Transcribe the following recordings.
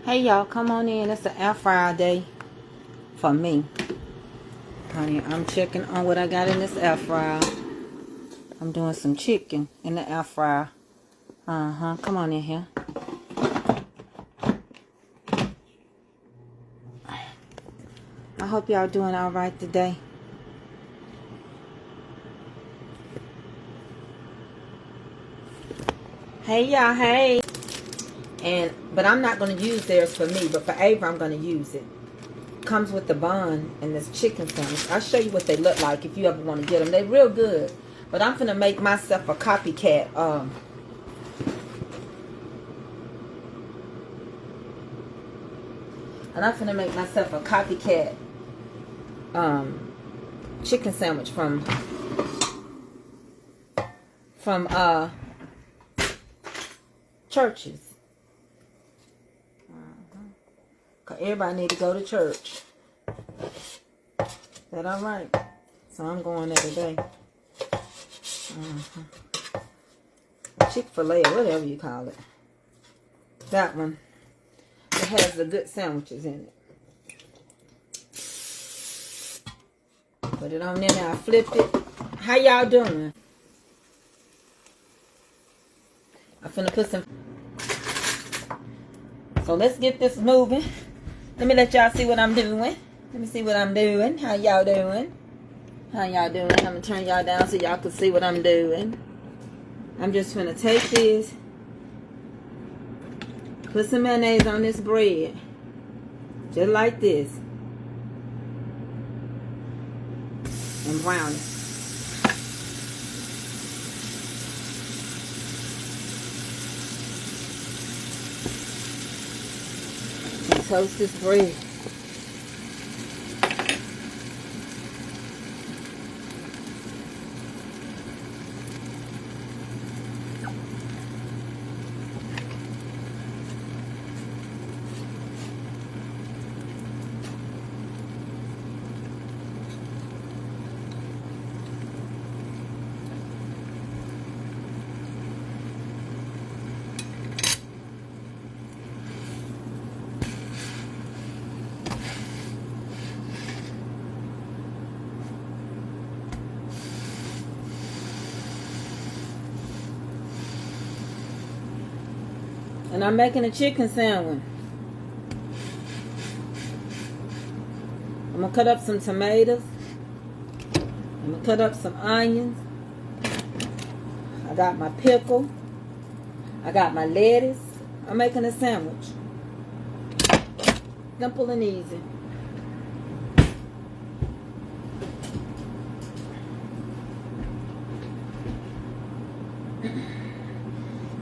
Hey y'all, come on in. It's an air fryer day for me. Honey, I'm checking on what I got in this air fryer. I'm doing some chicken in the air fryer. Come on in here. I hope y'all doing all right today. Hey y'all, hey. But I'm not going to use theirs for me, but for Ava I'm going to use it. Comes with the bun and this chicken sandwich. I'll show you what they look like if you ever want to get them. They're real good. But I'm finna make myself a copycat. Chicken sandwich from churches. Cause everybody need to go to church. Is that all right? So I'm going there today. Chick-fil-A or whatever you call it. That one. It has the good sandwiches in it. Put it on there now. I flipped it. How y'all doing? I'm finna put some. So let's get this moving. Let me let y'all see what I'm doing. Let me see what I'm doing. How y'all doing? How y'all doing? I'm gonna turn y'all down so y'all can see what I'm doing. I'm just gonna take this, put some mayonnaise on this bread, just like this, and brown it. And toast this bread. And I'm making a chicken sandwich. I'm going to cut up some tomatoes. I'm going to cut up some onions. I got my pickle. I got my lettuce. I'm making a sandwich. Simple and easy.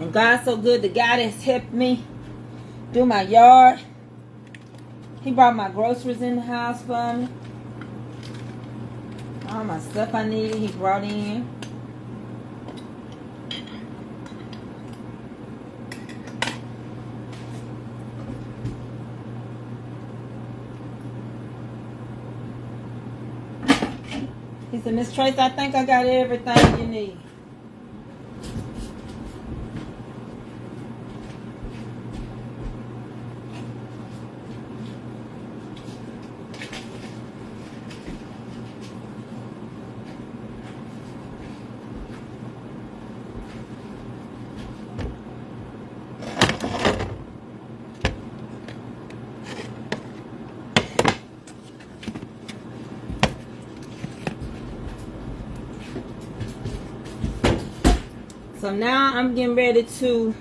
And God's so good. The guy that's helped me do my yard, he brought my groceries in the house for me. All my stuff I needed, he brought in. He said, Miss Trace, I think I got everything you need. So now I'm getting ready to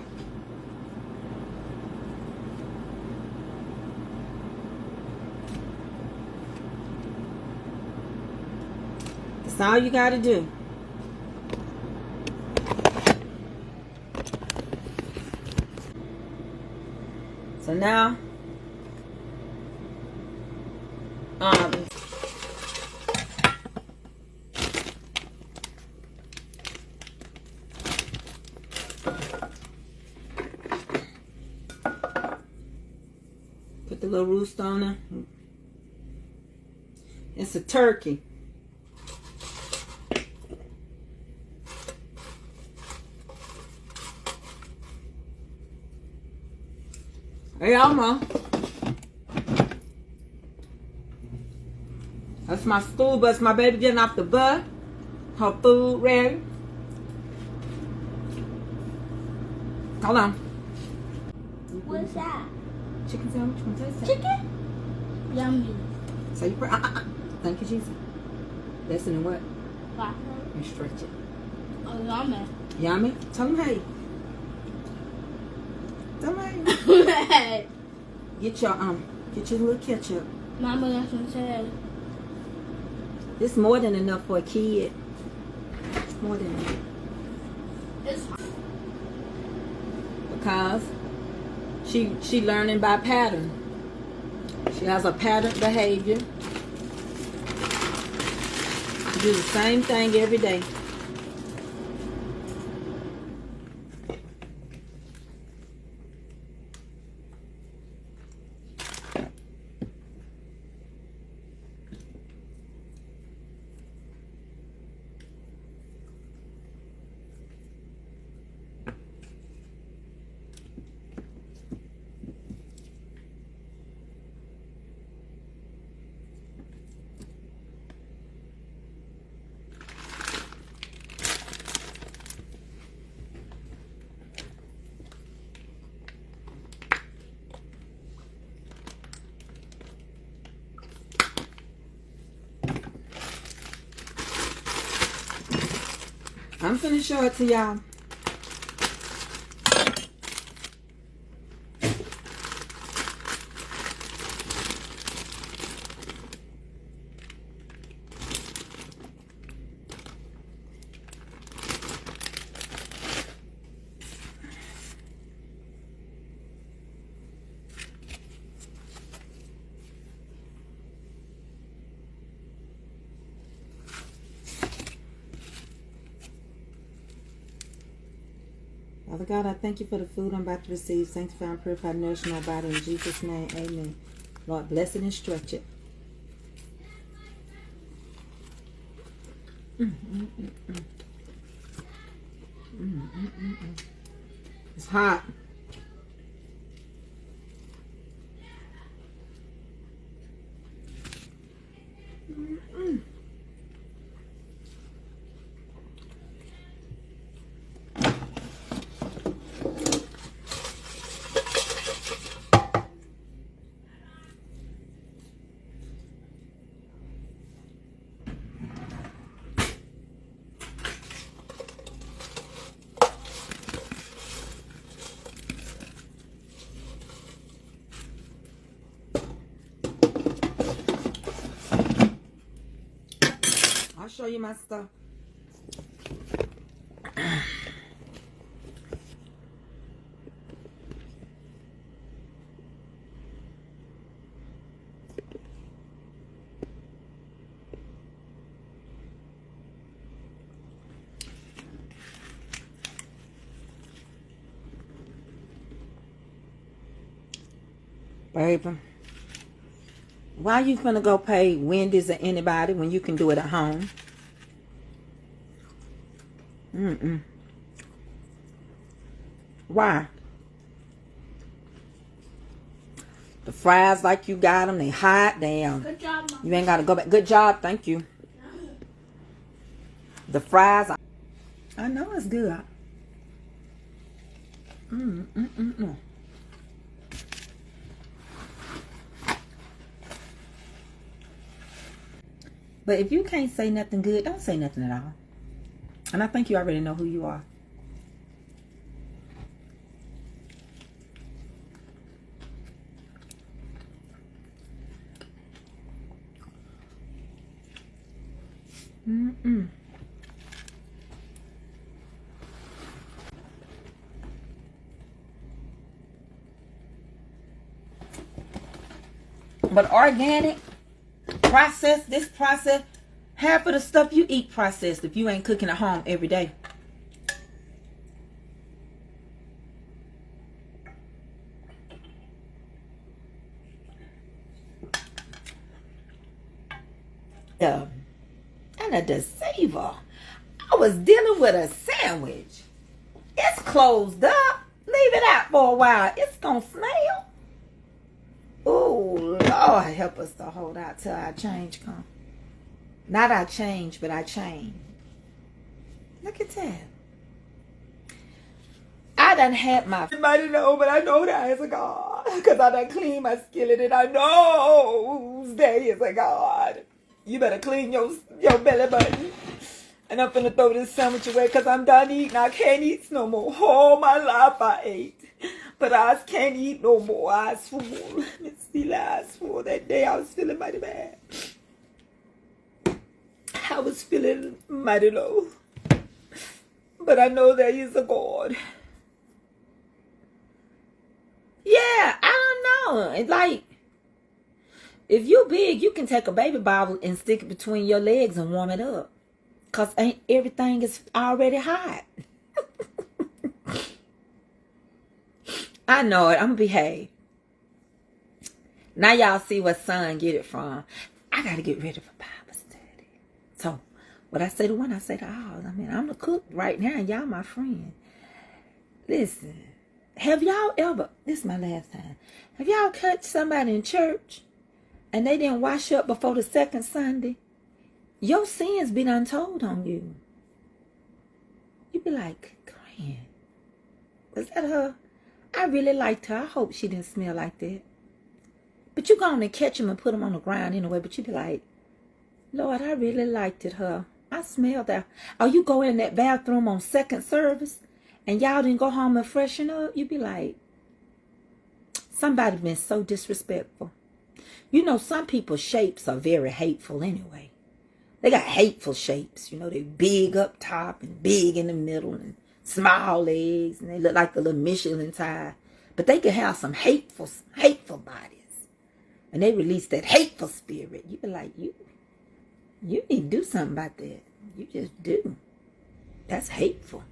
that's all you gotta do. So now put the little roost on there. It's a turkey. Hey, Alma. That's my school bus. My baby getting off the bus. Her food ready. Hold on. What's that? Chicken sandwich. Want to taste it? Chicken? Yummy. So you pray. Thank you, Jesus. Listen to what? Waffle. And stretch it. Oh, yummy. Yummy? Tell them hey. Tell them hey. Get your little ketchup. Mama, that's what said. This more than enough for a kid. It's more than enough. It's Because she learning by pattern. She has a patterned behavior. She do the same thing every day. I'm finna show it to y'all. Father God, I thank you for the food I'm about to receive. Sanctify and purify, nourish my body in Jesus' name. Amen. Lord, bless it and stretch it. It's hot. I'll show you my stuff. Baby, why you finna go pay Wendy's or anybody when you can do it at home? Why? The fries like you got them, they hot, damn. good job, Mom. You ain't gotta go back. Good job, thank you. The fries, I know it's good. But if you can't say nothing good, don't say nothing at all. And I think you already know who you are. But organic, processed, this process, half of the stuff you eat processed if you ain't cooking at home every day. And a deceiver. I was dealing with a sandwich. It's closed up. Leave it out for a while. It's gonna smell. Lord, help us to hold out till our change come. Not our change, but our change. Look at that. I done had my... I might know, but I know there is a God. Because I done clean my skillet and I know there is a God. You better clean your belly button. And I'm finna throw this sandwich away because I'm done eating. I can't eat no more. All my life I ate. But I can't eat no more. I was full. Miss Steele, I was full. That day I was feeling mighty bad. I was feeling mighty low. But I know there is a God. Yeah, I don't know. It's like, if you big, you can take a baby bottle and stick it between your legs and warm it up. Because ain't everything is already hot. I know it. I'm going to behave. Now y'all see what son get it from. I got to get ready for Bible study. So, what I say to one, I say to all. I mean, I'm the cook right now, and y'all my friend. Listen, have y'all ever, this is my last time, have y'all catch somebody in church and they didn't wash up before the second Sunday? Your sins be done told on you. You be like, Grand, was that her? I really liked her. I hope she didn't smell like that. But you go on and catch them and put them on the ground anyway. But you be like, Lord, I really liked it, her. I smelled that. Or you go in that bathroom on second service and y'all didn't go home and freshen up. You be like, somebody been so disrespectful. You know, some people's shapes are very hateful anyway. They got hateful shapes. You know, they big up top and big in the middle and small legs. And they look like a little Michelin tire. But they can have some hateful bodies. And they release that hateful spirit. You be like, you need to do something about that. You just do. That's hateful.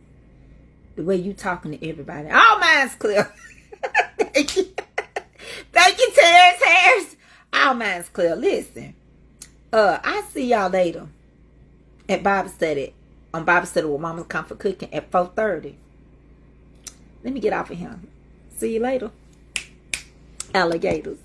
The way you talking to everybody. All mine's clear. Thank you. Thank you, Terrence Harris. All mine's clear. Listen. I see y'all later at Bible study. On Bible study with Mama's Comfort Cooking at 4:30. Let me get off of here. See you later. Alligators.